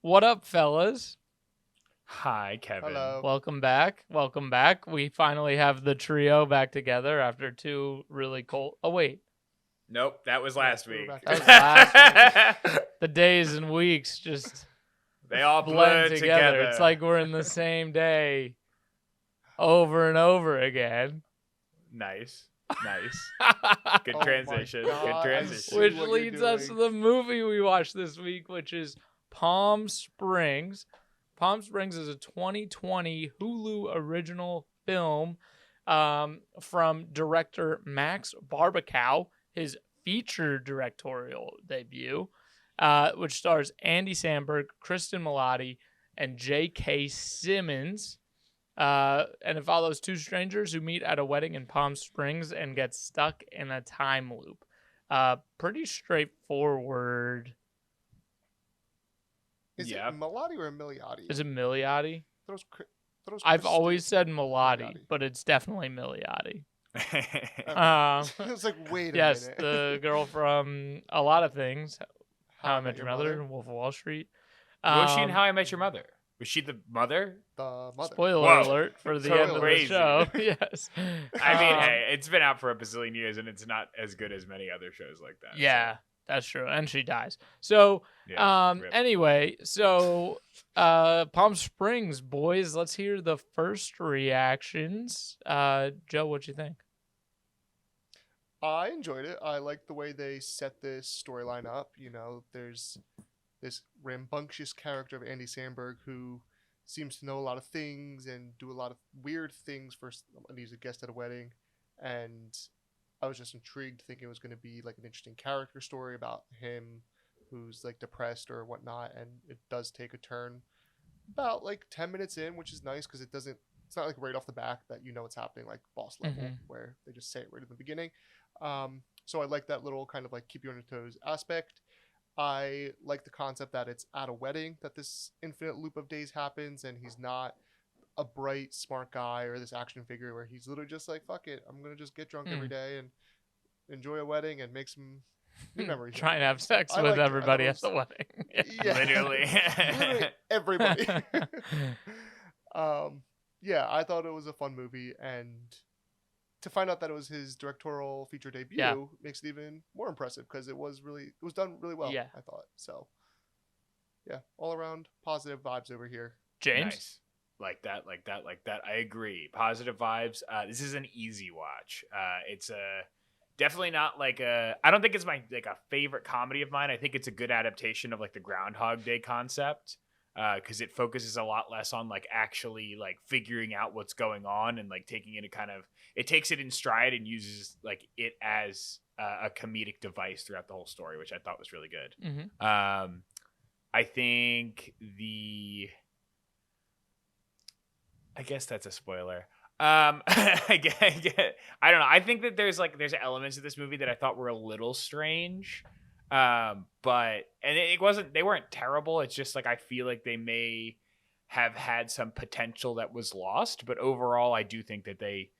What up, fellas? Hi, Kevin. Hello. Welcome back. Welcome back. We finally have the trio back together after 2 really cold. Oh, wait. Nope, that was last we're week. back That was last The days and weeks just They all blend blurred together. It's like we're in the same day over and over again. Nice. Good Oh my transition. God, Good I transition. see Which what you're leads us to doing. the movie we watched this week, which is Palm Springs. Palm Springs is a 2020 Hulu original film from director Max Barbacow, his feature directorial debut, which stars Andy Samberg, Kristen Milotti, and J.K. Simmons. And it follows 2 strangers who meet at a wedding in Palm Springs and get stuck in a time loop. Pretty straightforward. Is Yeah. it Milotti or Milioti? Is it Milioti? I've Always said Milotti, but it's definitely Milioti. I was like, wait a Yes, minute. the girl from a lot of things. How I Met Your Mother, Mother? Wolf of Wall Street. Was she in How I Met Your Mother? Was she the mother? The mother. Spoiler Whoa. alert for the So end of the crazy. show. Yes. I mean, Um, hey, it's been out for a bazillion years, and it's not as good as many other shows like that. Yeah, that's true. And she dies. So, So, yeah, rip. anyway, so Palm Springs, boys, let's hear the first reactions. Joe, what you think? I enjoyed it. I like the way they set this storyline up. You know, there's this rambunctious character of Andy Samberg who seems to know a lot of things and do a lot of weird things when he's a guest at a wedding. And I was just intrigued, thinking it was going to be like an interesting character story about him who's like depressed or whatnot. And it does take a turn about like 10 minutes in, which is nice because it's not like right off the back that you know what's happening, like Boss level, Mhm. where they just say it right at the beginning. So I like that little kind of like keep you on your toes aspect. I like the concept that it's at a wedding that this infinite loop of days happens, and he's not a bright, smart guy or this action figure where he's literally just like, fuck it, I'm going to just get drunk every day and enjoy a wedding and make some new memories. Try and have sex I with liked it. I everybody at thought the wedding. Yeah. Literally. everybody. Yeah, I thought it was a fun movie, and to find out that it was his directorial feature debut makes it even more impressive because it was done really well. Yeah. I thought so. Yeah, all around positive vibes over here. James? Nice. Like that. I agree. Positive vibes. This is an easy watch. It's definitely not like I don't think it's my like a favorite comedy of mine. I think it's a good adaptation of like the Groundhog Day concept. Because it focuses a lot less on like actually like figuring out what's going on and like taking it it takes it in stride and uses like it as a comedic device throughout the whole story, which I thought was really good. Mm-hmm. I think I guess that's a spoiler. I don't know. I think that there's elements of this movie that I thought were a little strange. But they weren't terrible. It's just like I feel like they may have had some potential that was lost, but overall I do think that they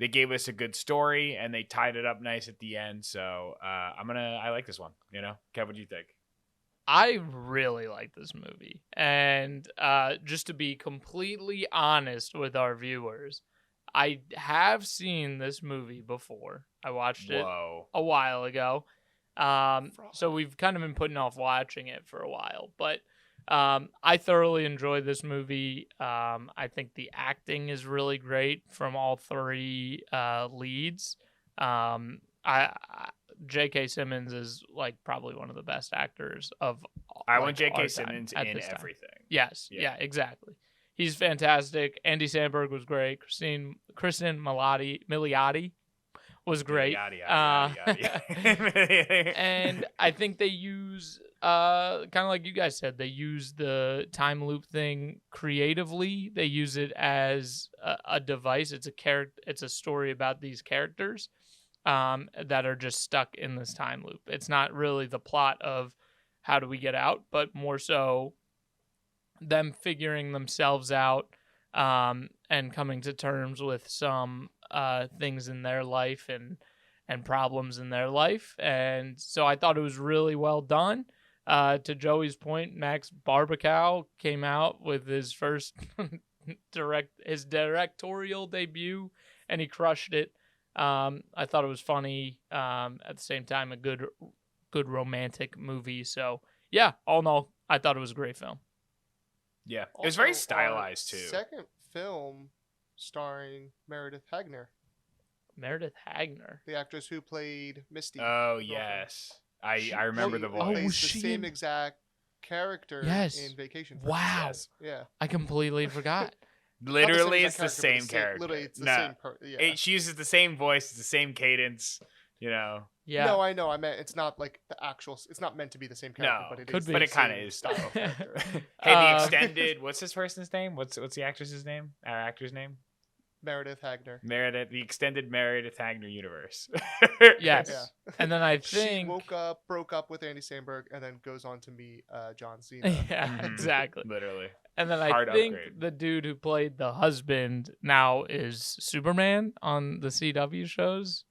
gave us a good story and they tied it up nice at the end. So I like this one. Kev, what do you think? I really like this movie. And just to be completely honest with our viewers, I have seen this movie before. I watched it a while ago. So we've kind of been putting off watching it for a while, but I thoroughly enjoyed this movie. I think the acting is really great from all 3 leads. J.K. Simmons is like probably one of the best acters of. I want J.K. Simmons in everything. Yes, yeah, exactly. He's fantastic. Andy Samberg was great. Kristen Milioti was great. And I think they use kind of like you guys said, they use the time loop thing creatively. They use it as a device. It's a story about these characters that are just stuck in this time loop. It's not really the plot of how do we get out, but more so them figuring themselves out and coming to terms with some things in their life and problems in their life. And so I thought it was really well done. To Joey's point, Max Barbacow came out with his first directorial debut, and he crushed it. I thought it was funny. At the same time, a good romantic movie. So yeah, all in all, I thought it was a great film. Yeah, it was very Also, stylized our too. Second film starring Meredith Hagner, Meredith Hagner. the actress who played Misty. Oh the girlfriend. yes, I remember She the Oh, voice. plays she the same in- exact character Yes. in Vacation. Wow. Yes. Yeah. I completely forgot. Literally, Not it's the same exact character. Literally, it's the No, same. Yeah. she uses the same voice, the same cadence. You know, Yeah. No, I know. I meant it's not like the actual. It's not meant to be the same character, No, but it could is. be. but the it kind of same is style style. character. Hey, the Um, extended. What's this person's name? What's the actress's name? Our actor's name? Meredith Hagner. Meredith. The extended Meredith Hagner universe. Yes. Yeah. And then I She think broke up with Andy Samberg, and then goes on to meet John Cena. yeah, Mhm. exactly. Literally. And then I Hard think upgrade. the dude who played the husband now is Superman on the CW shows.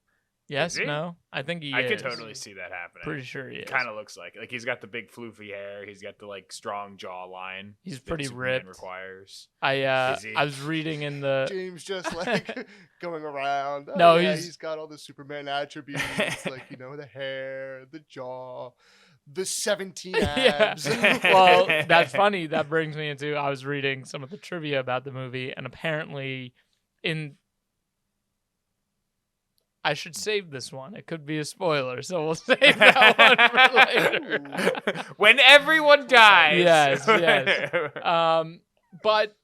Yes, he? no, I think he I is. could totally see that happening. Pretty sure he is. Kind of looks like he's got the big floofy hair. He's got the like strong jawline. He's that pretty Superman ripped. Requires. I Is he? was reading in the James just like going around. No, yeah, he's- he's got all the Superman attributes, like the hair, the jaw, the 17 Yeah. abs. Well, that's funny. That brings me into I was reading some of the trivia about the movie, and apparently, I should save this one. It could be a spoiler, so we'll save that one for later. When everyone dies. Yes, yes. But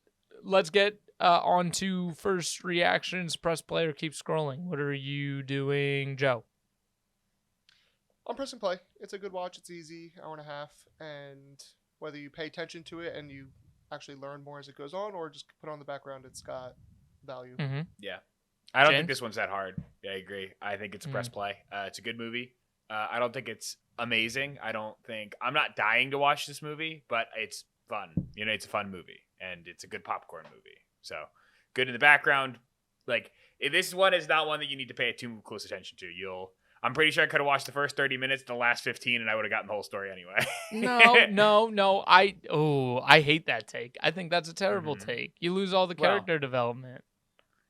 let's get on to first reactions. Press play or keep scrolling. What are you doing, Joe? I'm pressing play. It's a good watch. It's easy, hour and a half, and whether you pay attention to it and you actually learn more as it goes on, or just put on the background, it's got value. Mm-hmm. Yeah. I don't think James? this one's that hard. Yeah, I agree. I think it's a press Mm. play. It's a good movie. I don't think it's amazing. I'm not dying to watch this movie, but it's fun. It's a fun movie, and it's a good popcorn movie. So good in the background. Like, if this one is not one that you need to pay too close attention to. I'm pretty sure I could have watched the first 30 minutes, the last 15, and I would have gotten the whole story anyway. No. I hate that take. I think that's a terrible Mhm. take. You lose all the Well, character development.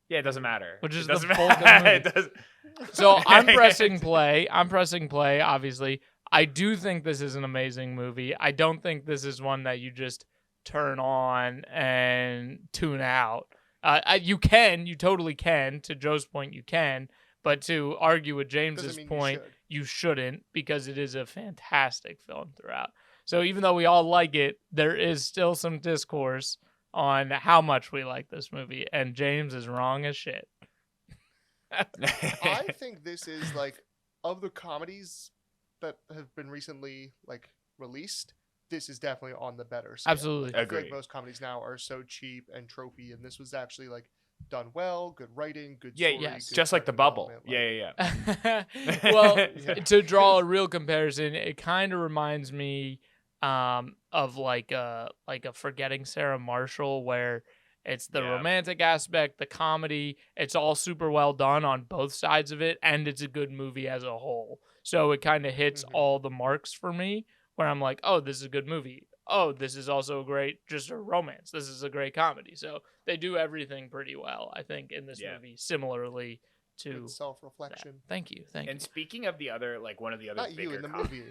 Yeah, it doesn't matter. Which is It the doesn't bulk of the matter. movie. It doesn't- So I'm pressing play. Obviously. I do think this is an amazing movie. I don't think this is one that you just turn on and tune out. You totally can. To Joe's point, you can. But to argue with James's Doesn't mean point, you should. you shouldn't, because it is a fantastic film throughout. So even though we all like it, there is still some discourse on how much we like this movie, and James is wrong as shit. I think this is like, of the comedies that have been recently like released, this is definitely on the better scale. Absolutely. Like, I feel Agree. like most comedies now are so cheap and tropey, and this was actually like done well, good writing, good Yeah, story, yes. good Just like the character bubble. development, like- Yeah. Well, Yeah. to draw a real comparison, it kind of reminds me of like a Forgetting Sarah Marshall, where it's the Yeah. romantic aspect, the comedy. It's all super well done on both sides of it, and it's a good movie as a whole. So it kind of hits Mhm. all the marks for me, where I'm like, oh, this is a good movie. Oh, this is also just a romance. This is a great comedy. So they do everything pretty well, I think, in this Yeah. movie, similarly to Good that. self-reflection. Thank you. And speaking of the other, like one of the other Not you bigger in the com- movie.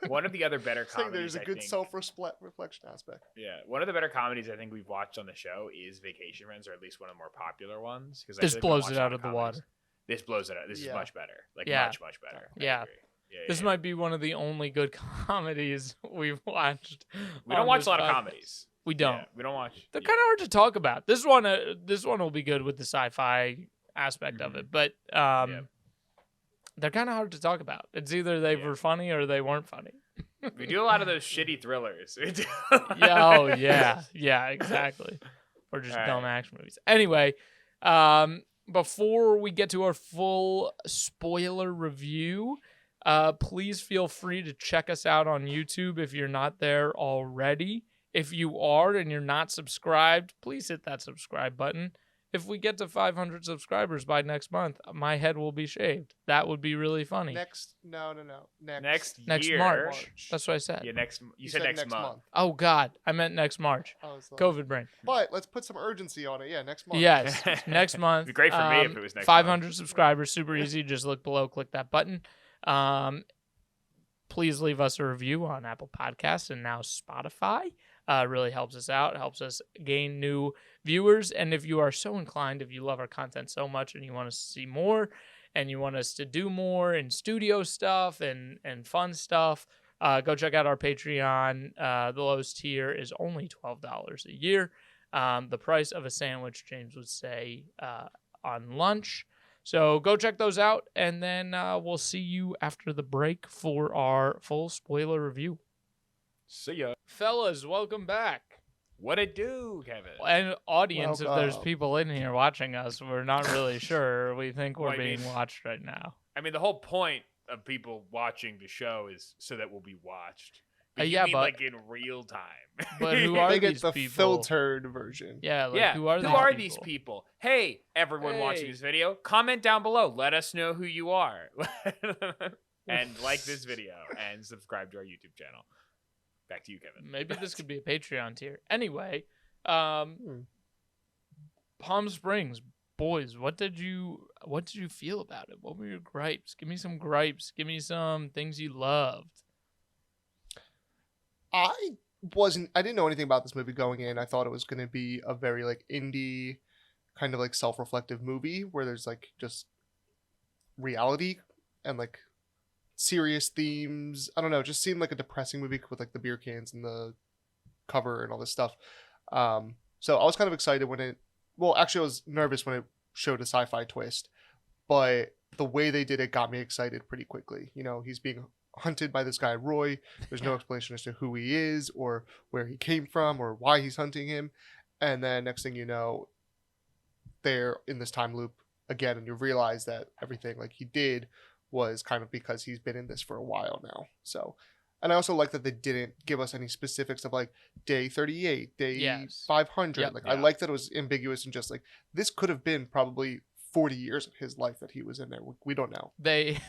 one of the other better Saying comedies. there's a I good think- self-reflection aspect. Yeah, one of the better comedies I think we've watched on the show is Vacation Friends, or at least one of the more popular ones. Because This blows it out of the water. This blows it out. This is Yeah. much better. Like Yeah. much better. I Yeah. agree. Yeah, This yeah. might be one of the only good comedies we've watched. We don't on watch this a lot of podcast. comedies. We don't. Yeah, we don't watch. They're yeah. kind of hard to talk about. This one will be good with the sci-fi aspect of it, but Yeah. they're kind of hard to talk about. It's either they Yeah. were funny or they weren't funny. We do a lot of those shitty thrillers. We do- Yeah, oh yeah, exactly. Or just All dumb right. action movies. Anyway, before we get to our full spoiler review, please feel free to check us out on YouTube if you're not there already. If you are and you're not subscribed, please hit that subscribe button. if we get to 500 subscribers by next month, my head will be shaved. That would be really funny. No. Next year. March. That's what I said. Yeah, you said next month. Oh God, I meant next March. I was like, COVID brain. but let's put some urgency on it. Yeah, next month. Yes, next month. It'd be great for me if it was next 500 month. subscribers, super easy. Just look below, click that button. Please leave us a review on Apple Podcasts and now Spotify. Really helps us out. It helps us gain new viewers. And if you are so inclined, if you love our content so much and you want us to see more and you want us to do more in studio stuff and fun stuff, go check out our Patreon. The lowest tier is only $12 a year. The price of a sandwich, James would say, on lunch. So go check those out, and then we'll see you after the break for our full spoiler review. See ya. Fellas, welcome back. What it do, Kevin? And audience, if there's Welcome. people in here watching us, we're not really sure. We think we're Well, I being mean- watched right now. I mean, the whole point of people watching the show is so that we'll be watched. But you Yeah, mean, but- like in real time. But who are They these get the people? filtered version. Yeah, like, Yeah, who are these people? Hey, everyone watching Hey. this video, comment down below. Let us know who you are. And like this video and subscribe to our YouTube channel. Back to you, Kevin. Maybe this could be a Patreon tier. Anyway, Palm Springs, boys, what did you feel about it? What were your gripes? Give me some gripes. Give me some things you loved. I didn't know anything about this movie going in. I thought it was going to be a very like indie kind of like self-reflective movie where there's like just reality and like serious themes. I don't know, it just seemed like a depressing movie with like the beer cans and the cover and all this stuff. So I was kind of excited when I was nervous when it showed a sci-fi twist, but the way they did it got me excited pretty quickly. You know, he's being hunted by this guy Roy. There's no explanation as to who he is or where he came from or why he's hunting him. And then next thing you know, they're in this time loop again, and you realize that everything like he did was kind of because he's been in this for a while now. So, and I also like that they didn't give us any specifics of like day 38, day Yes. 500. Yep. Like I like that it was ambiguous and just like this could have been probably 40 years of his life that he was in there. We don't know. They,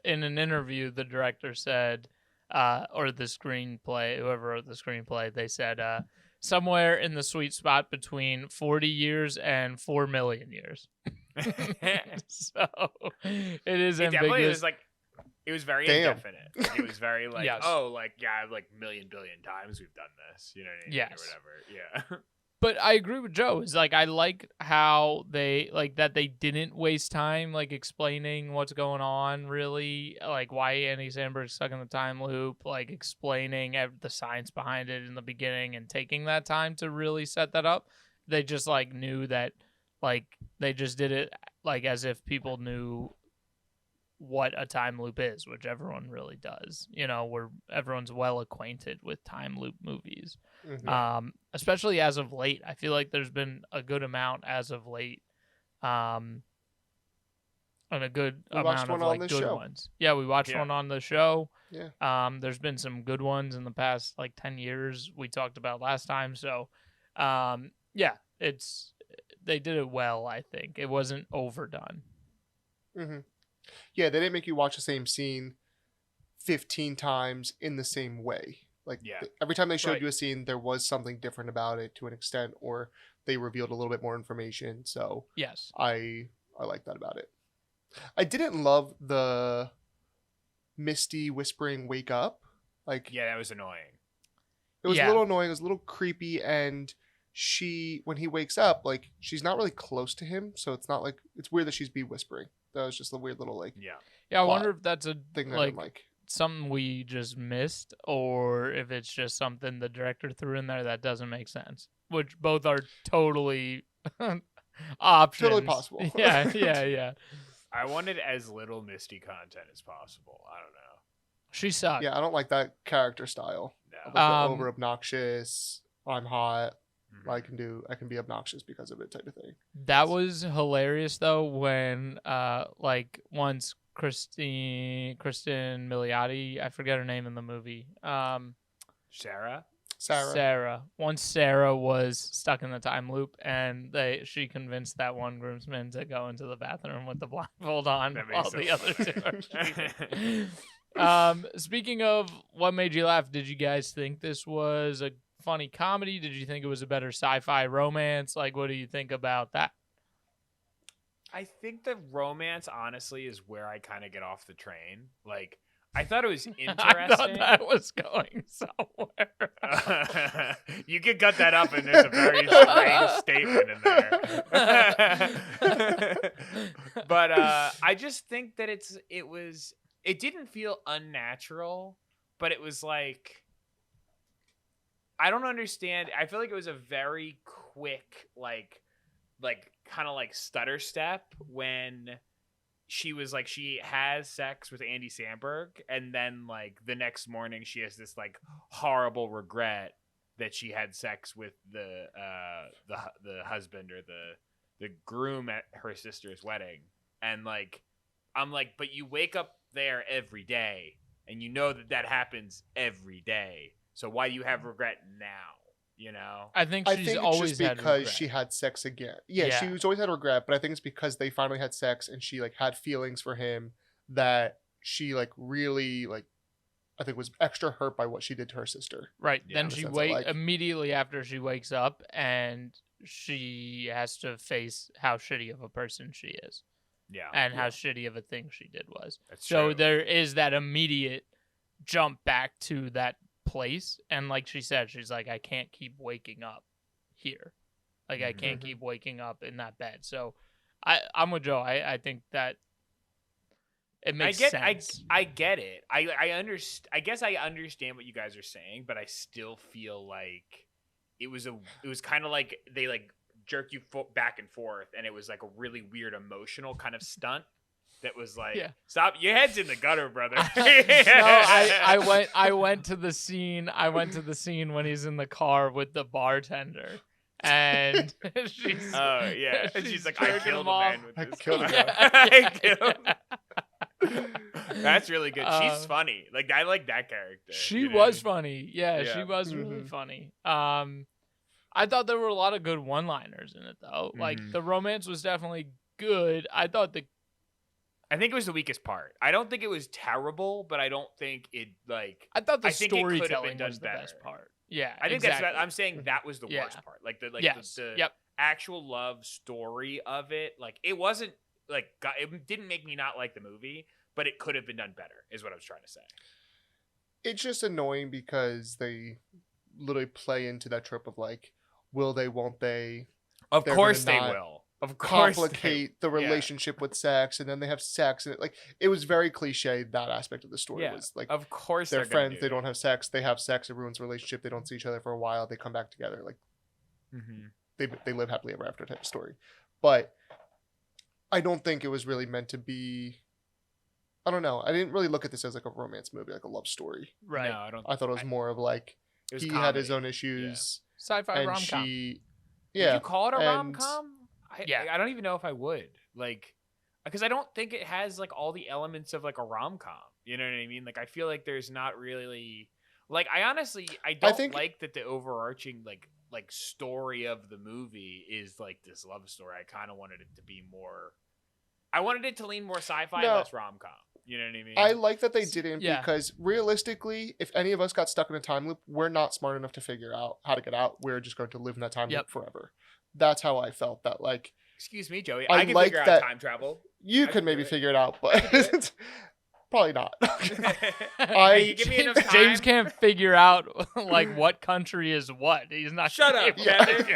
in an interview, the director said, or the screenplay, whoever wrote the screenplay, they said somewhere in the sweet spot between 40 years and 4 million years. So it is It definitely ambiguous. was like, it was very Damn. indefinite. Like, it was very like, Yes. oh, like, yeah, like million billion times we've done this. You know what I mean? Yes. Or whatever. Yeah. But I agree with Joe. It's like I like how they like that they didn't waste time like explaining what's going on. Really, like why Andy Samberg's stuck in the time loop. Like explaining the science behind it in the beginning and taking that time to really set that up. They just like knew that, like they just did it like as if people knew what a time loop is, which everyone really does. You know, where everyone's well acquainted with time loop movies. Mhm. Especially as of late. I feel like there's been a good amount as of late. And a good We watched amount of one on like this good show. ones. Yeah, we watched Yeah. one on the show. Yeah. There's been some good ones in the past like 10 years we talked about last time. So yeah, they did it well, I think. It wasn't overdone. Mm-hmm. Yeah, they didn't make you watch the same scene 15 times in the same way. Like Yeah. every time they showed Right. you a scene, there was something different about it to an extent, or they revealed a little bit more information. So Yes. I like that about it. I didn't love the Misty whispering "wake up." Like Yeah, that was annoying. it was Yeah. a little annoying. It was a little creepy, and when he wakes up, like she's not really close to him, so it's not like it's weird that she's be whispering. That was just a weird little like Yeah. Yeah, I plot wonder if that's a thing that I like didn't like. something we just missed or if it's just something the director threw in there that doesn't make sense, which both are totally options. possible. Yeah. I wanted as little Misty content as possible. I don't know. She sucked. Yeah, I don't like that character style. No. Of, like, the Um, over obnoxious. I'm hot. Mhm. I can be obnoxious because of it type of thing. That was hilarious though when like once Kristen Milioti, I forget her name in the movie. Sarah? Sarah. Once Sarah was stuck in the time loop, and she convinced that one groomsman to go into the bathroom with the blindfold on That while makes the sense. other two are sleeping. Speaking of what made you laugh, did you guys think this was a funny comedy? Did you think it was a better sci-fi romance? Like, what do you think about that? I think the romance, honestly, is where I kind of get off the train. Like, I thought it was interesting. I thought that was going somewhere. You could cut that up, and there's a very strange statement in there. But I just think that it didn't feel unnatural, but it was like, I don't understand. I feel like it was a very quick, like kind of like stutter step when she was like, she has sex with Andy Samberg, and then like the next morning she has this like horrible regret that she had sex with the husband or the groom at her sister's wedding. And like, I'm like, but you wake up there every day and you know that happens every day. So why do you have regret now? You know, I think she's it's always just had because regret. she had sex again. Yeah, she was always had regret, but I think it's because they finally had sex and she like had feelings for him that she like really like, I think was extra hurt by what she did to her sister. Right. Yeah, Then in the she sense of, like- immediately after she wakes up, and she has to face how shitty of a person she is, yeah, and how shitty of a thing she did was. that's So true. there is that immediate jump back to that place, and like she said, she's like, I can't keep waking up here. Like, I can't keep waking up in that bed. So I'm with Joe. I think that it makes sense. I get it. I understand. I guess I understand what you guys are saying, but I still feel like it was kind of like they like jerk you back and forth, and it was like a really weird emotional kind of stunt. That was like, stop! Your head's in the gutter, brother. No, I went to the scene. I went to the scene when he's in the car with the bartender, and she's she's like, I killed a man with this. killed a I killed. That's really good. She's funny. Like, I like that character. She was funny. Yeah, Yeah. she was really funny. I thought there were a lot of good one-liners in it, though. Like, the romance was definitely good. I think it was the weakest part. I don't think it was terrible, but I don't think it like. I thought the I think it could have been storytelling done was the better. best part. Yeah, I think exactly. that's. I'm saying that was the worst part. Like the actual love story of it. Like, it wasn't like it didn't make me not like the movie, but it could have been done better. Is what I was trying to say. It's just annoying because they literally play into that trope of like, will they, won't they? Of They're course gonna they not will. Of course, complicate the relationship with sex, and then they have sex, and it was very cliche. That aspect of the story was like, of course they're friends. Do They don't have sex. They have sex. It ruins the relationship. They don't see each other for a while. They come back together. Like, they live happily ever after type of story. But I don't think it was really meant to be. I don't know. I didn't really look at this as like a romance movie, like a love story. Right. No, I don't. I thought it was more of like he had his own issues, Sci-fi and rom-com. she. Would you call it a rom-com? I don't even know if I would, like, because I don't think it has like all the elements of like a rom-com. You know what I mean? Like, I feel like there's not really like, I don't like that the overarching like story of the movie is like this love story. I kind of wanted it to be more. I wanted it to lean more sci-fi, less rom-com. You know what I mean? I like that they didn't because realistically, if any of us got stuck in a time loop, we're not smart enough to figure out how to get out. We're just going to live in that time loop forever. That's how I felt. That like, excuse me, Joey. I can like figure that out time travel. You could maybe figure it out, but probably not. You give me enough time. James can't figure out like what country is what. He's not. Shut up, Kevin.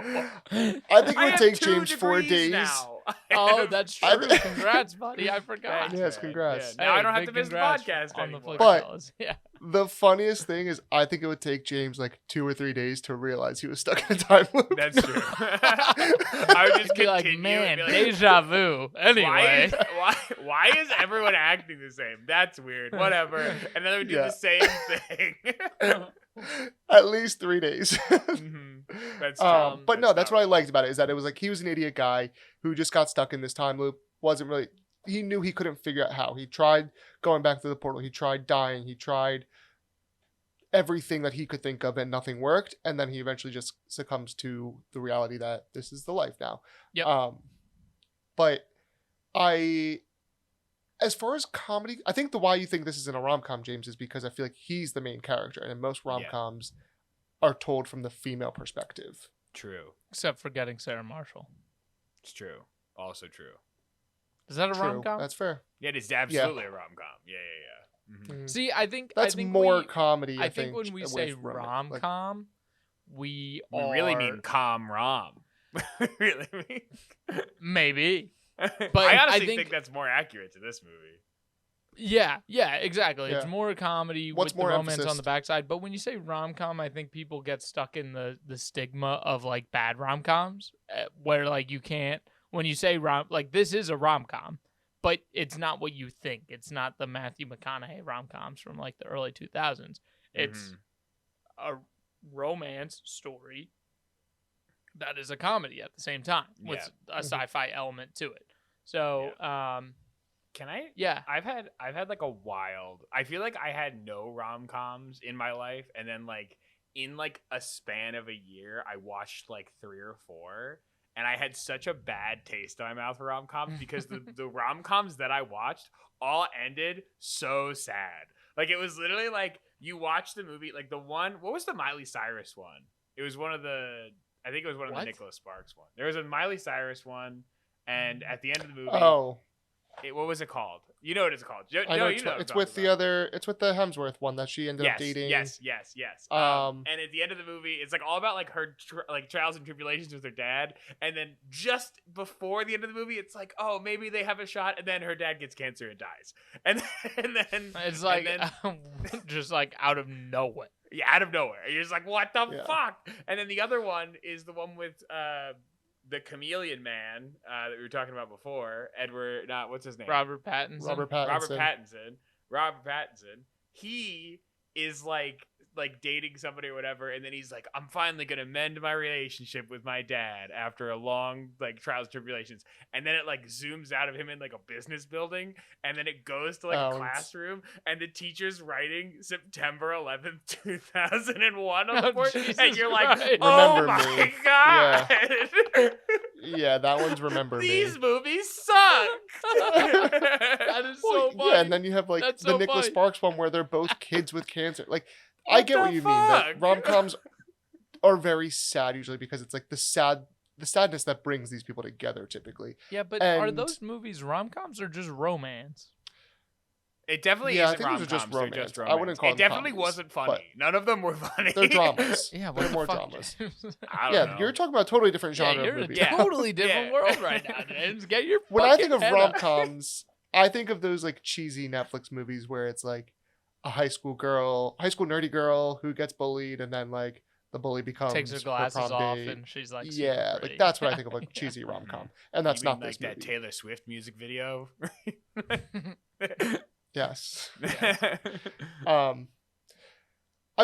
I think it would take James 4 days. Now. Oh, that's true. Congrats, buddy. I forgot. Yes, congrats. Yeah, now I don't have to miss the podcast on the anymore. But yeah. The funniest thing is, I think it would take James like 2 or 3 days to realize he was stuck in a time loop. That's true. I would just be like, continue. man, and be deja vu. Anyway, why is everyone acting the same? That's weird. Whatever. And then they would do the same thing. At least 3 days. That's true. But no, that's what I liked about it, is that it was like he was an idiot guy who just got stuck in this time loop. Wasn't really. He knew he couldn't figure out how. He tried going back through the portal. He tried dying. He tried everything that he could think of and nothing worked, and then he eventually just succumbs to the reality that this is the life now. Yep. But as far as comedy, I think the why you think this isn't a rom-com, James, is because I feel like he's the main character, and most rom-coms are told from the female perspective. True. Except for Getting Sarah Marshall. It's true. Also true. Is that a True. rom-com? That's fair. Yeah, it is absolutely a rom-com. Yeah. Mm-hmm. See, I think That's I think more we, comedy. I think when we with say romance. Like, rom-com, we really mean com-rom. Really mean? Maybe. But But I honestly I think think that's more accurate to this movie. Yeah, exactly. Yeah. It's more comedy What's with more the romance emphasis? on the backside. But when you say rom-com, I think people get stuck in the stigma of like bad rom-coms, where like you can't, when you say like this is a rom-com, but it's not what you think. It's not the Matthew McConaughey rom-coms from like the early 2000s. It's a romance story that is a comedy at the same time with a sci-fi element to it. So, Can I? yeah. I've had like a wild. I feel like I had no rom-coms in my life, and then like in like a span of a year, I watched like 3 or 4, and I had such a bad taste in my mouth for rom-coms because the rom-coms that I watched all ended so sad. Like it was literally like you watch the movie, like the one. What was the Miley Cyrus one? It was one of the. I think it was one of the Nicholas Sparks one. There was a Miley Cyrus one, and at the end of the movie, what was it called? You know what it's called. I know it's with the other. It's with the Hemsworth one that she ended up dating. Yes. And at the end of the movie, it's like all about like her trials and tribulations with her dad. And then just before the end of the movie, it's like, oh, maybe they have a shot. And then her dad gets cancer and dies. And then it's like just like out of nowhere. Yeah, out of nowhere. And you're just like, what the fuck? And then the other one is the one with the Chameleon Man that we were talking about before. What's his name? Robert Pattinson. Robert Pattinson. He is like dating somebody or whatever, and then he's like, I'm finally gonna mend my relationship with my dad after a long like trials and tribulations. And then it like zooms out of him in like a business building, and then it goes to like a classroom, and the teacher's writing September 11th, 2001 on the board, and you're like, oh my god. Yeah, that one's Remember Me. These movies suck. That is so funny. Yeah, and then you have like the Nicholas Sparks one where they're both kids with cancer. Like, I get what you mean. That rom-coms are very sad usually because it's like the sadness that brings these people together typically. Yeah, but are those movies rom-coms or just romance? It definitely isn't rom-coms. They're just romance. They're just romance. I wouldn't call it them definitely comedies, wasn't funny. None of them were funny. They're dramas. Yeah, they're more dramas. I don't know. You're talking about a totally different genre you're of movie. in a totally different world right now, James. Get your When I think of head rom-coms, I think of those like cheesy Netflix movies where it's like a high school nerdy girl who gets bullied, and then like the bully becomes takes her glasses prom off date. And she's like, like that's what I think of like cheesy rom-com, and that's you mean not this like movie. that Taylor Swift music video. Yes. I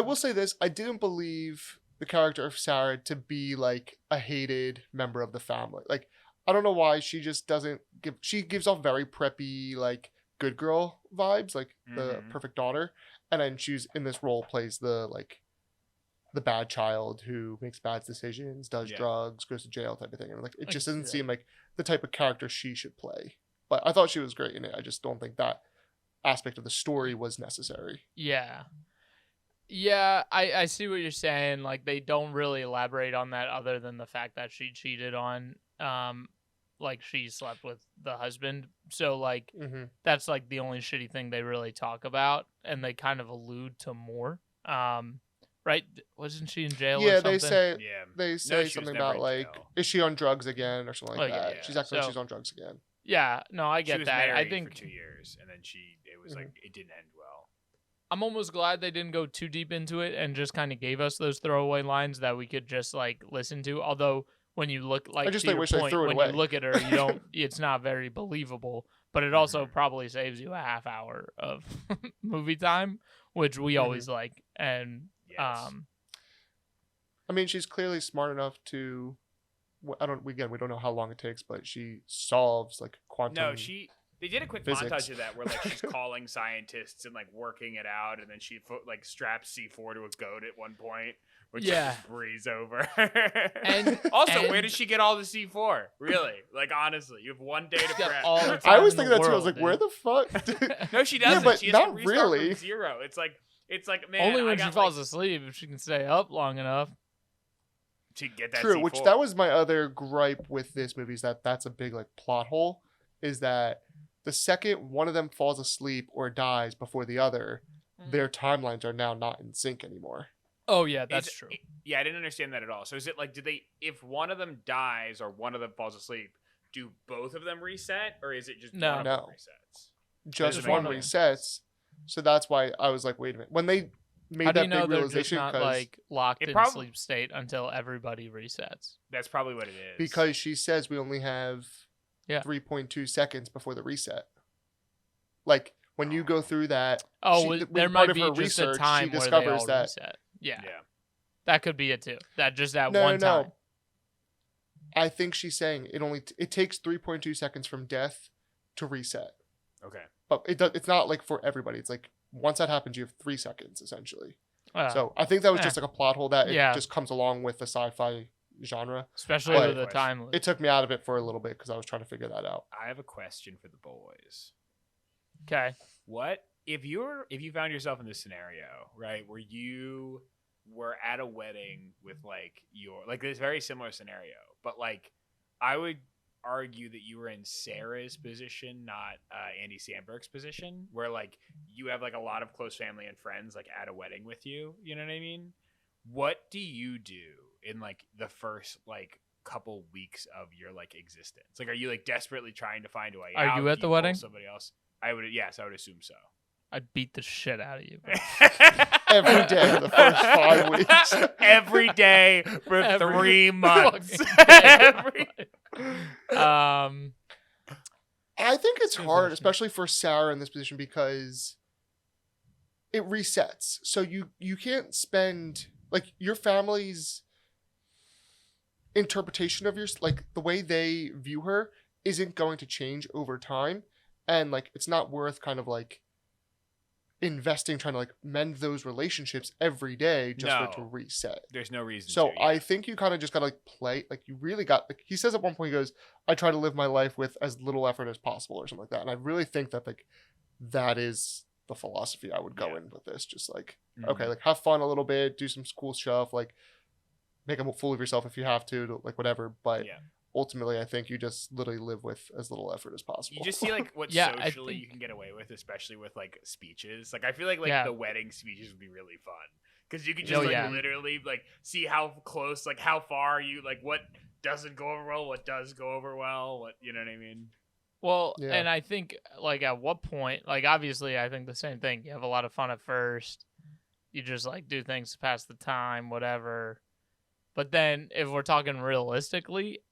will say this: I didn't believe the character of Sarah to be like a hated member of the family. Like, I don't know why she just doesn't give. She gives off very preppy, like good girl vibes, like the perfect daughter, and then she's in this role plays the bad child who makes bad decisions, does drugs, goes to jail, type of thing, and like it just doesn't seem like the type of character she should play. But I thought she was great in it. I just don't think that aspect of the story was necessary. Yeah, I see what you're saying. Like, they don't really elaborate on that other than the fact that she cheated on, like, she slept with the husband. So, like, that's, like, the only shitty thing they really talk about, and they kind of allude to more. Right? Wasn't she in jail or something? They say something about, like, is she on drugs again or something like that. Yeah. She's acting like she's on drugs again. Yeah, no, I get she was that. Married I think for 2 years, and then it was like it didn't end well. I'm almost glad they didn't go too deep into it and just kind of gave us those throwaway lines that we could just like listen to. Although when you look like to your point, when you look at her, you don't. It's not very believable. But it also probably saves you a half hour of movie time, which we always like. And yes. I mean, she's clearly smart enough to. We don't know how long it takes, but she solves like quantum. No, They did a quick Physics. montage of that where like she's calling scientists and like working it out, and then she like straps C4 to a goat at one point, which Yeah. just breeze over. And- also, and- where did she get all the C4? Really? Like honestly, you have one day to She's got prep. all the I time was in the thinking that too. I was world, like, where dude. the fuck? No, she Yeah, doesn't. but She has not to restart really. from zero. It's like man. Only I when she got, falls like, asleep, if she can stay up long enough. to get that True, C4. which that was my other gripe with this movie, is that's a big like plot hole, is that the second one of them falls asleep or dies before the other, their timelines are now not in sync anymore. Oh yeah, that's true. Yeah, I didn't understand that at all. So is it like, if one of them dies or one of them falls asleep, do both of them reset, or is it just No. one of them No. resets? Just Doesn't one make sense. resets. So that's why I was like, wait a minute. When they made How do that you know big they're just realization, not 'cause- like locked It in prob- sleep state until everybody resets? That's probably what it is. because she says we only have Yeah. 3.2 seconds before the reset. Like when you go through that, Oh, She- well, when there part might of be her just research, a time she where they discovers all that- reset. Yeah, yeah. that could be it too. That just that No, one no, time. I think she's saying it takes 3.2 seconds from death to reset. Okay. But it's not like for everybody. It's like once that happens, you have 3 seconds essentially. Uh, So I think that was eh. just like a plot hole that Yeah. it just comes along with the sci-fi genre. especially But- with the time loop. It took me out of it for a little bit because I was trying to figure that out. I have a question for the boys. Okay. What if you found yourself in this scenario, right, where you were at a wedding with like this very similar scenario, but like I would argue that you were in Sarah's position, not Andy Samberg's position, where like you have like a lot of close family and friends like at a wedding with you. You know what I mean? What do you do in like the first like couple weeks of your like existence? Like, are you like desperately trying to find a way Are out? you at Do the pull wedding? Somebody else? I would assume so. I'd beat the shit out of you. bro. Every day for the first 5 weeks. Every day for Every 3 months. fucking day. Every- I think it's Good hard, question. especially for Sarah in this position, because it resets. So you can't spend like your family's interpretation of like the way they view her isn't going to change over time, and like it's not worth kind of like investing trying to like mend those relationships every day just for it to No. reset. There's no reason So to. I think you kind of just gotta like play, like you really got, like he says at one point, he goes, I try to live my life with as little effort as possible or something like that. And I really think that like that is the philosophy I would go Yeah. in with this. Just like, Mhm. okay, like have fun a little bit, do some cool stuff, like make a fool of yourself if you have to like whatever. But Yeah. ultimately I think you just literally live with as little effort as possible. You just see like what Yeah, I socially you think- can get away with, especially with like speeches. Like I feel like Yeah. the wedding speeches would be really fun because you could just Oh, like yeah. literally like see how close, like how far you like what doesn't go over well, what does go over well, what you know what I mean. Well, Yeah. and I think like at what point, like obviously I think the same thing. You have a lot of fun at first. You just like do things to pass the time, whatever. But then if we're talking realistically,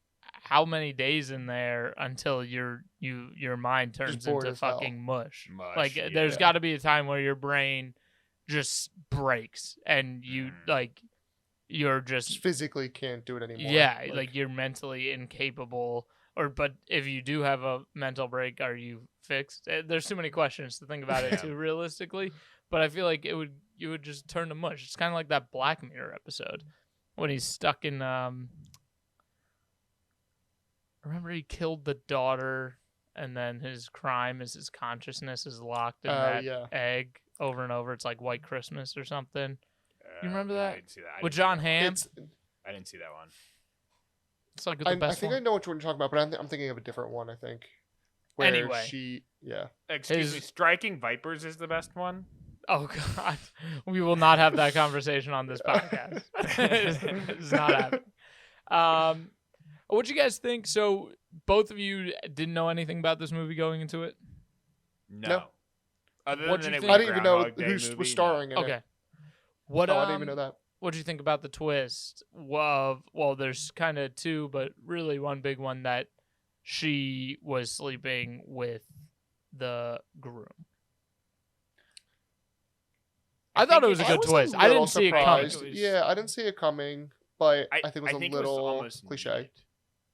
how many days in there until your mind turns bored into as hell. fucking mush? Mush, Like there's yeah. got to be a time where your brain just breaks and you Mhm. like you're just just physically can't do it anymore. yeah, like you're mentally incapable. But if you do have a mental break, are you fixed? There's too many questions to think about it Yeah. too realistically. But I feel like you would just turn to mush. It's kind of like that Black Mirror episode when he's stuck in. Remember he killed the daughter, and then his crime is his consciousness is locked in that yeah. egg over and over. It's like White Christmas or something. You remember I that? didn't see that. I With didn't see John that Hamm. one. I didn't see that one. It's like the I best think one. I know which one you're talking about, but I'm thinking of a different one. I think. Where Anyway. yeah. Excuse me, His- Striking Vipers is the best one. Oh God, we will not have that conversation on this podcast. It's not happening. What you guys think? So both of you didn't know anything about this movie going into it. No. Other What'd than you that it think? was I a didn't even know Groundhog Day who movie, was no. starring in Okay. it. What Oh, I didn't even know that. What do you think about the twist? Well, there's kind of two, but really one big one that she was sleeping with the groom. I thought it was a good twist. I didn't see it coming. surprised. Yeah, I didn't see it coming, but I think it was a was little almost cliche. neat.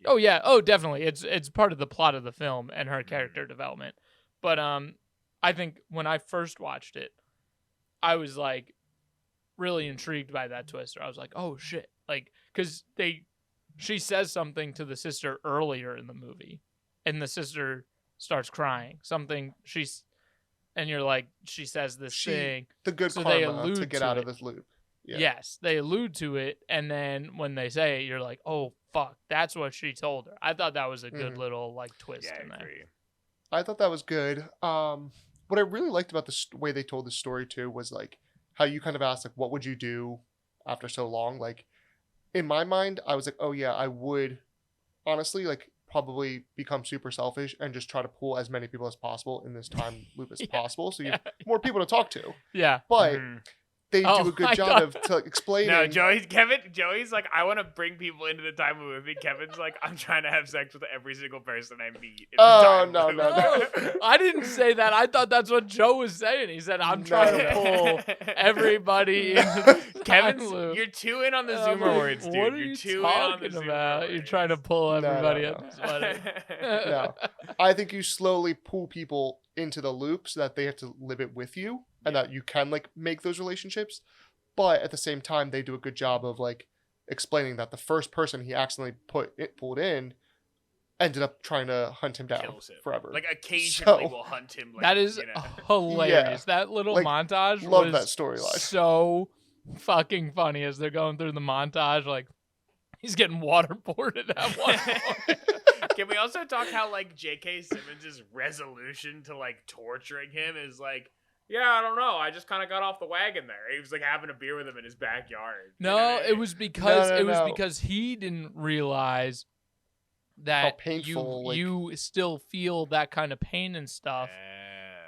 Oh yeah. Oh, definitely. It's part of the plot of the film and her character development. But I think when I first watched it, I was like really intrigued by that twist. I was like, oh shit, like because she says something to the sister earlier in the movie, and the sister starts crying. And you're like, she says this thing. The good So they karma to allude get to out it. of this loop. Yeah. Yes, they allude to it, and then when they say it, you're like, oh fuck, that's what she told her. I thought that was a good little like twist in there. I thought that was good. What I really liked about the way they told the story too was like how you kind of asked like, what would you do after so long? Like in my mind, I was like, oh yeah, I would honestly like probably become super selfish and just try to pull as many people as possible in this time loop as possible, so you have more people to talk to. Yeah, but they do a good job of explaining. No, Joey's like, I want to bring people into the time loop with me. Kevin's like, I'm trying to have sex with every single person I meet. No. I didn't say that. I thought that's what Joe was saying. He said, I'm trying to pull everybody into the time loop. You're too in on the Zoomer words, dude. What are You're you too talking in on the about? Zoomer You're words. trying to pull everybody No. up this wedding. No, I think you slowly pull people into the loop so that they have to live it with you, and that you can like make those relationships. But at the same time, they do a good job of like explaining that the first person he accidentally pulled in ended up trying to hunt him down forever. Like occasionally So- will hunt him. Like, That is hilarious. That little Like, montage love was that storyline. so fucking funny as they're going through the montage. Like, he's getting waterboarded at one point. Can we also talk how like J.K. Simmons' resolution to like torturing him is like, yeah, I don't know. I just kind of got off the wagon there. He was like having a beer with him in his backyard. No, You know what I it mean? was because No. because he didn't realize that How painful, you still feel that kind of pain and stuff.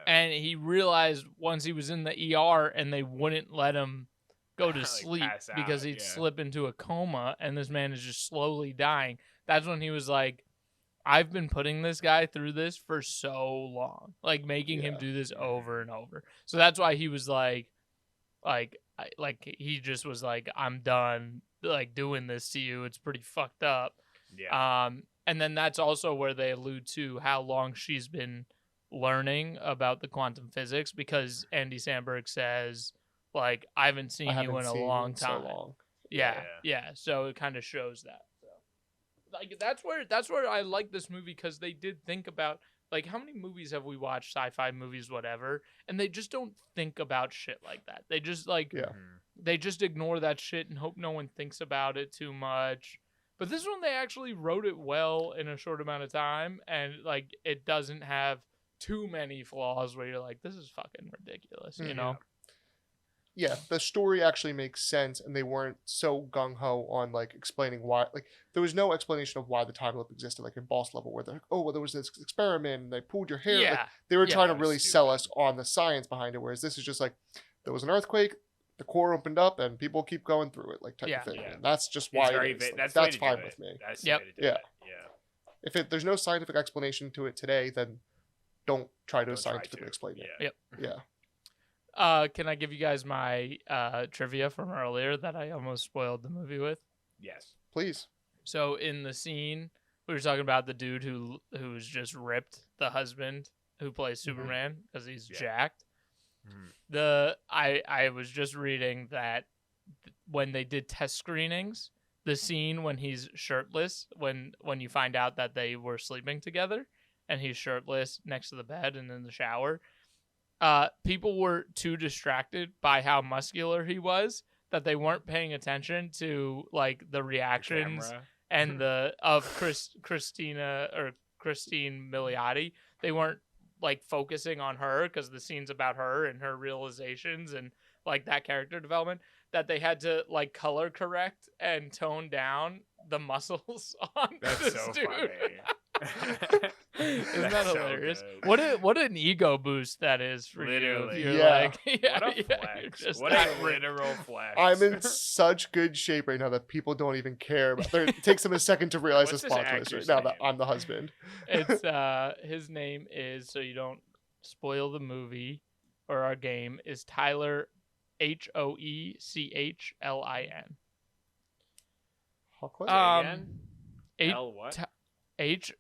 And he realized once he was in the ER and they wouldn't let him go to Like, sleep pass because out, he'd yeah. slip into a coma and this man is just slowly dying. That's when he was like, I've been putting this guy through this for so long, like making him do this over and over. So that's why he was like he just was like, I'm done like doing this to you. It's pretty fucked up. Yeah. And then that's also where they allude to how long she's been learning about the quantum physics, because Andy Samberg says like, I haven't seen you in a long time. So long. Yeah. So it kind of shows that. Like that's where I like this movie, because they did think about like, how many movies have we watched, sci-fi movies, whatever, and they just don't think about shit like that. They just like they just ignore that shit and hope no one thinks about it too much. But this one, they actually wrote it well in a short amount of time, and like it doesn't have too many flaws where you're like, this is fucking ridiculous, you know? Yeah, the story actually makes sense, and they weren't so gung-ho on like explaining why. Like there was no explanation of why the time loop existed, like in Boss Level, where they're like, oh well, there was this experiment and they pulled your hair. Yeah. Like, they were trying to that was really sell us on the science behind it, whereas this is just like, there was an earthquake, the core opened up, and people keep going through it, like type of thing. Yeah. And that's just It's why very it is. Like, that's that's the way to fine do with it. me. That's the Yep. way to do Yeah. it. Yeah. If there's no scientific explanation to it today, then don't try to Don't try scientifically to. explain it. Yep. Yeah. Can I give you guys my trivia from earlier that I almost spoiled the movie with? Yes. Please. So in the scene, we were talking about the dude who's just ripped, the husband who plays Superman because he's jacked. I was just reading that when they did test screenings, the scene when he's shirtless, when you find out that they were sleeping together and he's shirtless next to the bed and in the shower, people were too distracted by how muscular he was that they weren't paying attention to like the reactions and the of Christine Milioti. They weren't like focusing on her because the scene's about her and her realizations and like that character development, that they had to like color correct and tone down the muscles on That's this so dude. funny. Isn't that That's so hilarious? good. What an ego boost that is for Literally. you. You're Yeah. like, yeah, What a you're flex. just What that a ripped. literal flex. I'm in such good shape right now that people don't even care. It takes them a second to realize What's this this plot twist right actor's now that name? I'm the husband. It's his name is, so you don't spoil the movie or our game, is Tyler Hoechlin. Hawkwood? Again? L what? Hoechlin.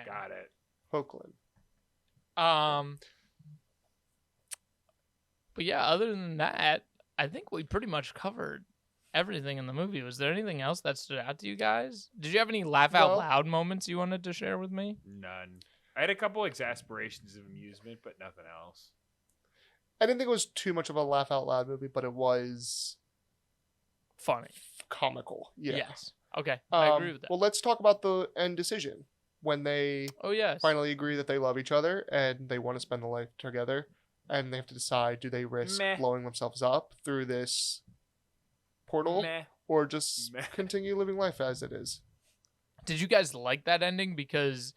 Got it. Hoagland. But yeah, other than that, I think we pretty much covered everything in the movie. Was there anything else that stood out to you guys? Did you have any laugh out Well- loud moments you wanted to share with me? None. I had a couple exasperations of amusement, but nothing else. I didn't think it was too much of a laugh out loud movie, but it was Funny. comical. Yeah. Yes. Okay. I agree Um, with that. Well, let's talk about the end decision when they Oh yes. finally agree that they love each other and they want to spend the life together, and they have to decide: do they risk Meh. blowing themselves up through this portal, Meh. or just Meh. continue living life as it is? Did you guys like that ending? Because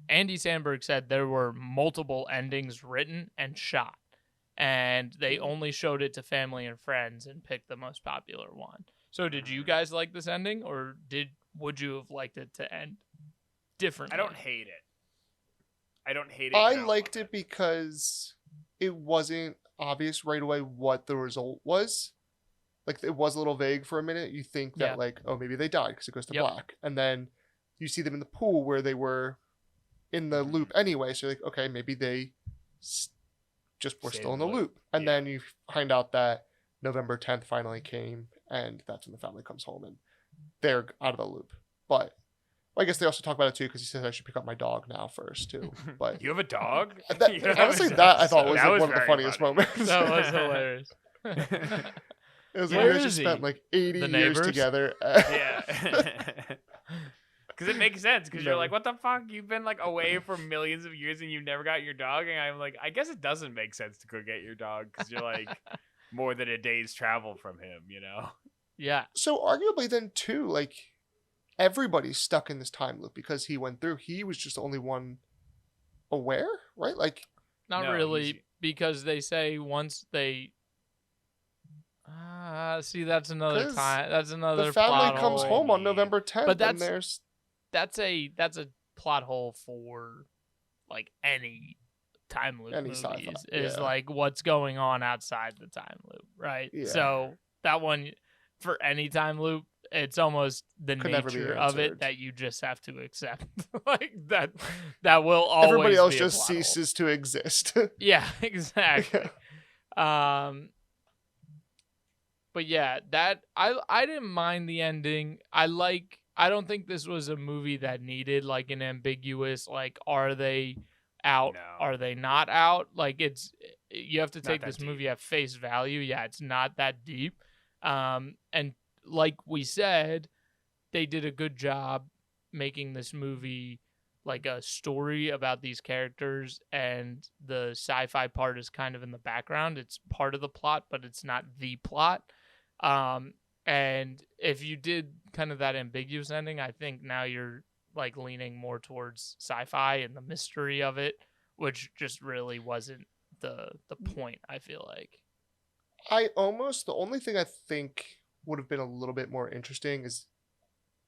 Andy Samberg said there were multiple endings written and shot, and they only showed it to family and friends and picked the most popular one. So did you guys like this ending, or would you have liked it to end differently? I don't hate it. I I don't liked love it because it wasn't obvious right away what the result was. Like, it was a little vague for a minute. You think that, Yeah. like, oh, maybe they died because it goes to Yep. black. And then you see them in the pool where they were in the loop anyway. So you're like, okay, maybe they just were Stayed still in in the the loop. And Yeah. then you find out that November 10th finally came, and that's when the family comes home and they're out of the loop. But I guess they also talk about it too because he says I should pick up my dog now first too. But You have a dog? that, You have honestly, a- that I thought was that like one of the very funniest funny. moments. That was hilarious. It was Where like they is just he? spent like 80 The years neighbors? together. Yeah. Because it makes sense. Because you're No. like, what the fuck? You've been like away for millions of years and you've never got your dog. And I'm like, I guess it doesn't make sense to go get your dog because you're like more than a day's travel from him, you know? Yeah. So arguably then too, like everybody's stuck in this time loop because he went through. He was just the only one aware, right? Like Not No, really, he's- because they say once they. See, that's another 'Cause time. That's another the family plot comes hole. home on November 10th, But and that's- there's That's a plot hole for like any time loop Any movies. sci-fi, Is yeah. like what's going on outside the time loop, right? Yeah. So that one for any time loop, it's almost the Could never be nature of it answered. that you just have to accept. Like that will always everybody else be a just plot hole. ceases to exist. Yeah, exactly. But yeah, that I didn't mind the ending. I don't think this was a movie that needed like an ambiguous like are they out, No. are they not out? Like you have to Not take that this deep. movie at face value. Yeah, it's not that deep. And like we said, they did a good job making this movie like a story about these characters, and the sci-fi part is kind of in the background. It's part of the plot, but it's not the plot. And if you did kind of that ambiguous ending, I think now you're like leaning more towards sci-fi and the mystery of it, which just really wasn't the point, I feel like. the only thing I think would have been a little bit more interesting is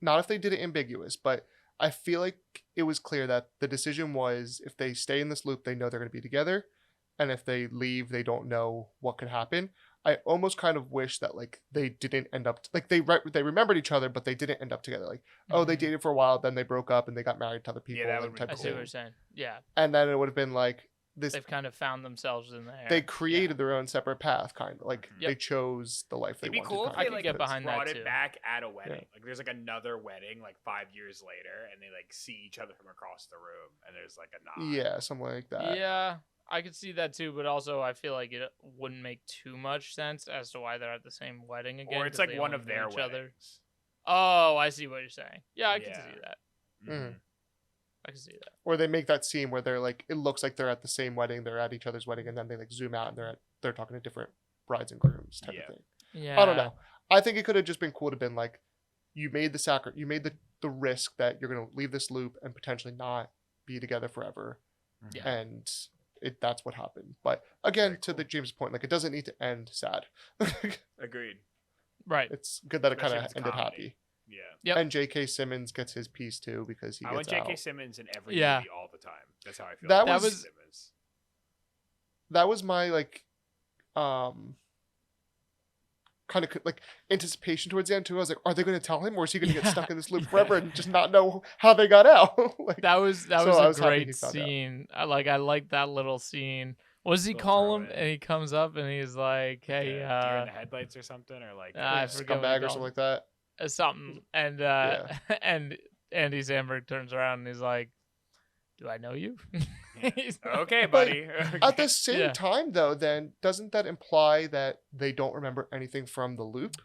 not if they did it ambiguous, but I feel like it was clear that the decision was if they stay in this loop, they know they're going to be together. And if they leave, they don't know what could happen. I almost kind of wish that like they didn't end up like they remembered each other, but they didn't end up together. Like, oh, they Mhm. dated for a while, then they broke up and they got married to other people. that and would be type I of see what thing. you're saying. Yeah, And then it would have been like this. they've kind of found themselves in there. They created their own separate path, kind of like Mhm. they chose the life they It'd be wanted. cool if kind I they of, could like get because- behind that brought too. it back at a wedding. Like there's like another wedding like 5 years later, and they like see each other from across the room, and there's like a nod. Yeah, something like that. Yeah, I could see that too, but also I feel like it wouldn't make too much sense as to why they're at the same wedding again. Or it's 'cause like they one only of knew their each other. weddings. Oh, I see what you're saying. Yeah, I can Yeah. see that. Mhm. I can see that. Or they make that scene where they're like, it looks like they're at the same wedding, they're at each other's wedding, and then they like zoom out and they're talking to different brides and grooms type Yeah. of thing. Yeah. I don't know. I think it could have just been cool to been like, you made the risk that you're gonna leave this loop and potentially not be together forever, Yeah. and that's what happened. But again, Very to the cool. James point, like it doesn't need to end sad. Agreed. Right. It's good that it kind Especially of if it's ended comedy. happy. Yeah. Yep. And J.K. Simmons gets his piece too because he I want gets J.K. out. Simmons in every Yeah. movie all the time. That's how I feel. That about was- J.K. Simmons. That was my like kind of like anticipation towards the end too. I was like, are they going to tell him, or is he going to get stuck in this loop forever and just not know how they got out? Like, That was so I was a happy he great found out. scene. I like that little scene. What does he Little call him? throwaway. And he comes up and he's like, "Hey, Deer in the headlights or something, or like I forget what he Scumbag or called something him. like that. Something." And Yeah. and Andy Samberg turns around and he's like, "Do I know you?" He's like- okay, But buddy. At Okay. the same Yeah. time, though, then doesn't that imply that they don't remember anything from the loop?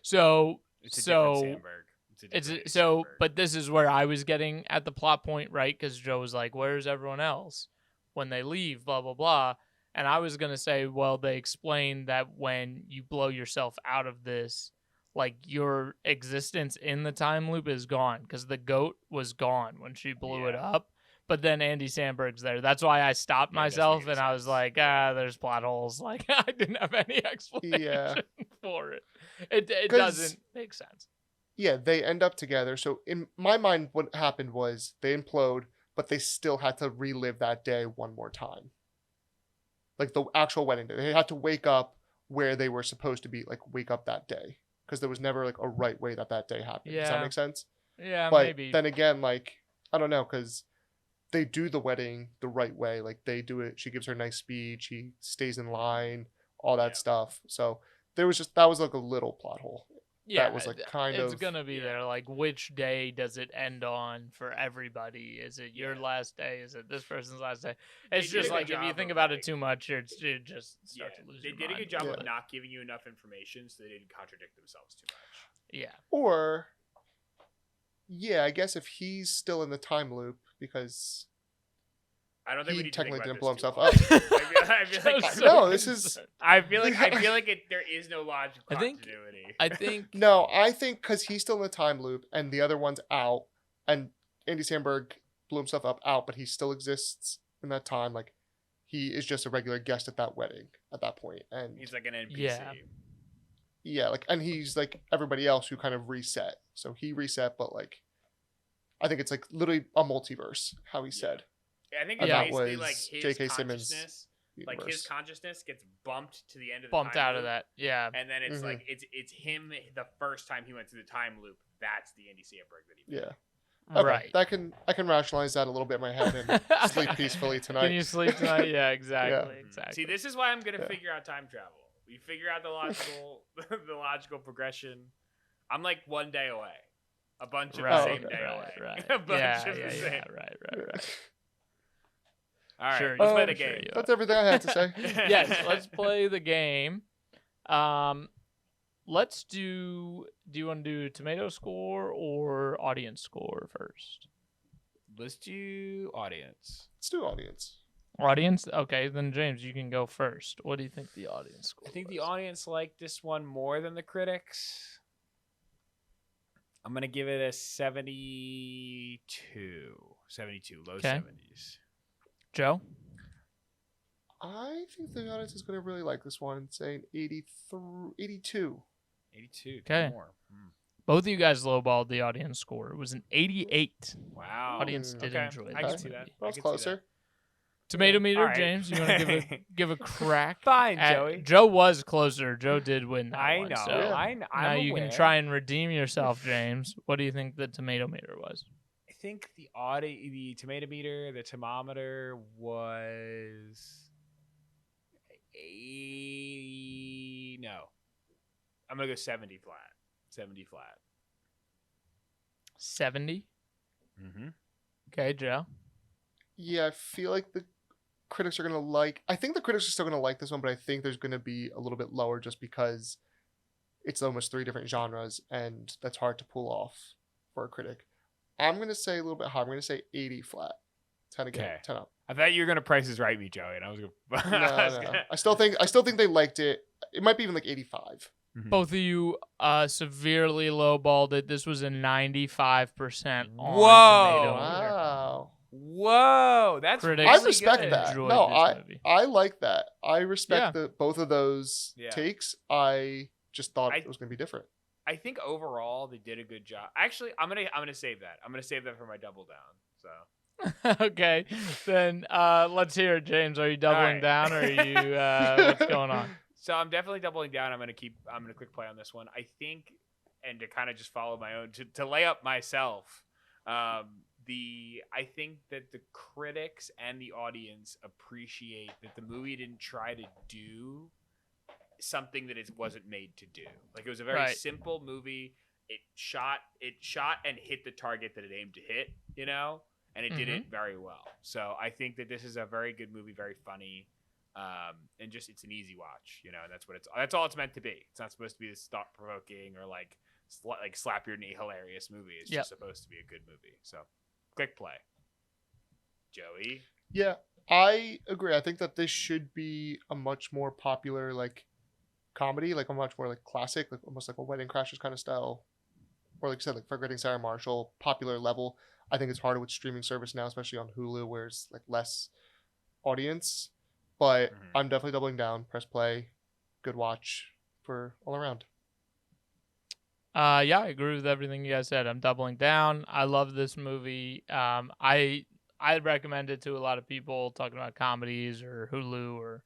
So It's a different so Sandberg. it's different so Sandberg. but this is where I was getting at the plot point, right? Because Joe was like, "Where's everyone else when they leave?" Blah blah blah. And I was gonna say, well, they explained that when you blow yourself out of this, like your existence in the time loop is gone because the goat was gone when she blew it Yeah. up. But then Andy Samberg's there. That's why I stopped Yeah, it doesn't myself make any and I was sense. like, Yeah. there's plot holes. Like I didn't have any explanation for it. It 'Cause- doesn't make sense. Yeah, they end up together. So in my mind, what happened was they implode, but they still had to relive that day one more time. Like the actual wedding day. They had to wake up where they were supposed to be, like wake up that day. Because there was never like a right way that day happened. Does that Yeah. make sense? Yeah, But maybe. then again, like, I don't know, because they do the wedding the right way. Like they do it. She gives her a nice speech. He stays in line, all that Yeah. stuff. So there was that was like a little plot hole. Yeah, was, like, kind it's of- gonna be there. Like, which day does it end on for everybody? Is it your Yeah. last day? Is it this person's last day? They It's did a just good like if you job think of, about like- it too much, you just Yeah, start to lose they your did a mind. good job Yeah. of not giving you enough information so they didn't contradict themselves too much. Yeah, Or, yeah, I guess if he's still in the time loop because I don't think He we need to think technically about didn't blow this too himself long. up. I feel like Joe's so No, this is- concerned. I feel like there is no logical I think- continuity. I think no, I think because he's still in the time loop and the other one's out, and Andy Samberg blew himself out, but he still exists in that time. Like he is just a regular guest at that wedding at that point, and He's like an NPC. Yeah. yeah, like and he's like everybody else who kind of reset. So he reset, but like I think it's like literally a multiverse. How he said. I think And it's that basically was like his J.K. Simmons' consciousness, like his universe. consciousness gets bumped to the end of the bumped time out of loop, that. Yeah, and then it's Mhm. like it's him the first time he went through the time loop. That's the Andy Samberg that he. Yeah. Okay, right. I can rationalize that a little bit in my head and sleep peacefully tonight. Can you sleep tonight? Yeah, exactly, Mhm. exactly. See, this is why I'm gonna Yeah. figure out time travel. We figure out the logical the logical progression. I'm like one day away. A bunch of the right, same okay. day right, away. right. A bunch yeah, of yeah, the yeah, same. right. All right, Sure, let's you play are, the sure game. you are. That's everything I had to say. Yes, let's play the game. Let's do you want to do tomato score or audience score first? Let's do audience. Let's do audience. Audience? Okay, then James, you can go first. What do you think the audience score I think the was? audience liked this one more than the critics. I'm gonna give it a 72. 72, low Okay. 70s. Joe? I think the audience is going to really like this one, saying 83, 82. 82. Okay. More. Both of you guys lowballed the audience score. It was an 88. Wow. Audience did Okay, enjoy I this can see that. movie. That was I can see closer. Tomato meter, All right. James, you want to give a crack? Fine, at- Joey. Joe was closer. Joe did win that I one. know. So Yeah. I'm now you aware. can try and redeem yourself, James. What do you think the tomato meter was? I think the tomato meter, the thermometer was 80. No, I'm gonna go 70 flat. 70 flat. 70. Mm-hmm. Okay, Joe. Yeah, I feel like the critics are going to like... I think the critics are still going to like this one, but I think there's going to be a little bit lower just because it's almost 3 different genres, and that's hard to pull off for a critic. I'm going to say a little bit higher. I'm going to say 80 flat. 10 again. Okay. 10 up. I thought you were gonna Price is Right me, Joey, and I was gonna. No. I still think they liked it. It might be even like 85. Both of you severely lowballed it. This was a 95% on Whoa. tomato meter. Wow. Whoa, that's Critics I really respect good. that. Enjoyed No, this movie. I like that. I respect Yeah. both of those Yeah. takes. I just thought I- it was going to be different. I think overall they did a good job. Actually, I'm gonna save that. I'm gonna save that for my double down. So Okay, then let's hear it, James. Are you doubling All right. down or are you what's going on? So I'm definitely doubling down. I'm gonna click play on this one. I think, and to kind of just follow my own to lay up myself. I think that the critics and the audience appreciate that the movie didn't try to do something that it wasn't made to do. Like, it was a very simple movie. It shot and hit the target that it aimed to hit, and it did it very well. So I think that this is a very good movie, very funny, and just it's an easy watch, and that's all it's meant to be. It's not supposed to be this thought provoking or like slap your knee hilarious movie. It's just supposed to be a good movie. So click play. Joey? Yeah, I agree. I think that this should be a much more popular comedy, like a much more classic, almost like a Wedding Crashers kind of style, or like you said, Forgetting Sarah Marshall, popular level. I think it's harder with streaming service now, especially on Hulu, where it's less audience. But I'm definitely doubling down. Press play, good watch for all around. Yeah, I agree with everything you guys said. I'm doubling down. I love this movie. I recommend it to a lot of people talking about comedies or Hulu or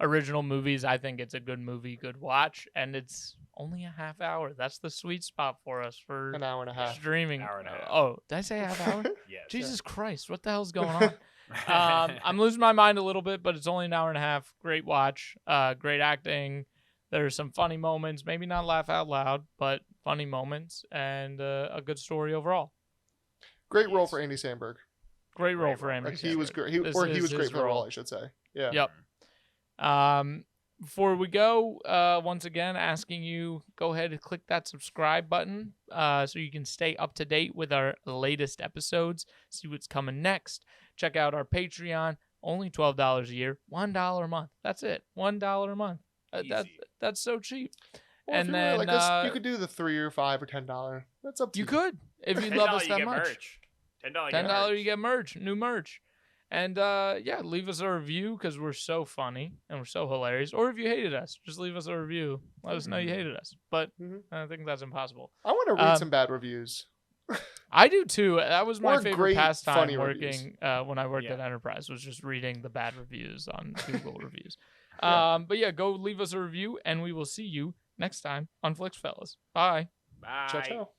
original movies. I think it's a good movie, good watch, and it's only a half hour. That's the sweet spot for us for an hour and a half streaming. Hour and a half. Oh, did I say a half hour? Yes. Jesus Christ, what the hell's going on? I'm losing my mind a little bit, but it's only an hour and a half. Great watch, great acting. There's some funny moments, maybe not laugh out loud, but funny moments, and a good story overall. Great role for Andy Samberg. Great role for Andy. He was great. He was great for the role, I should say. Yeah. Yep. Before we go, once again, asking you, go ahead and click that subscribe button so you can stay up to date with our latest episodes, see what's coming next. Check out our Patreon, only $12 a year, $1 a month. That's it, $1 a month. That's so cheap. Well, and then you could do the $3 or $5 or $10. That's up to you. You could if you love us that much. Merch. $10 you get merch, new merch. And leave us a review because we're so funny and we're so hilarious. Or if you hated us, just leave us a review. Let us know you hated us. But I think that's impossible. I want to read some bad reviews. I do too. That was my favorite pastime working when I worked at Enterprise, was just reading the bad reviews on Google reviews. But yeah, go leave us a review and we will see you next time on Flix Fellas. Bye. Bye. Ciao, ciao.